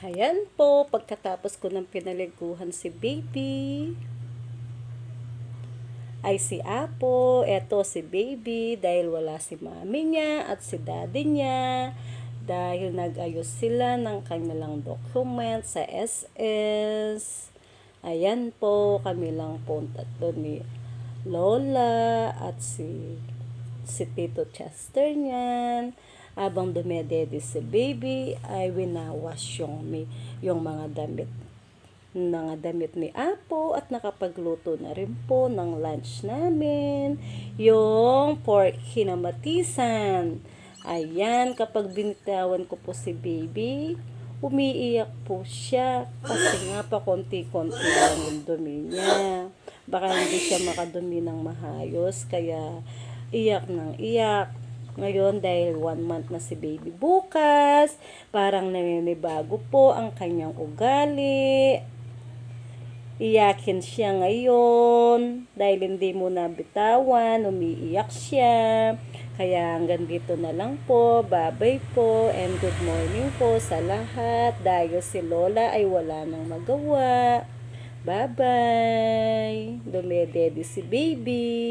Ayan po, pagkatapos ko ng pinaliguan si baby, ay si Apo, eto si baby, dahil wala si mami niya at si daddy niya, dahil nag-ayos sila ng kanilang document sa SS. Ayan po, kami lang po tatlo ni Lola at si Tito Chester niyan. Habang dumedede si baby, ay winawash yung mga damit ni Apo at nakapagluto na rin po ng lunch namin. Yung pork hinamatisan. Ayan, kapag binitawan ko po si baby, umiiyak po siya kasi nga pa konti-konti lang yung dumi niya. Baka hindi siya makadumi ng mahayos, kaya iyak ng iyak. Ngayon, dahil 1 month na si baby bukas, parang naninibago po ang kanyang ugali. Iyakin siya ngayon dahil hindi mo nabitawan, umiiyak siya. Kaya hanggang dito na lang po. Bye-bye po and good morning po sa lahat dahil si Lola ay wala nang magawa. Bye-bye. Dumedede si baby.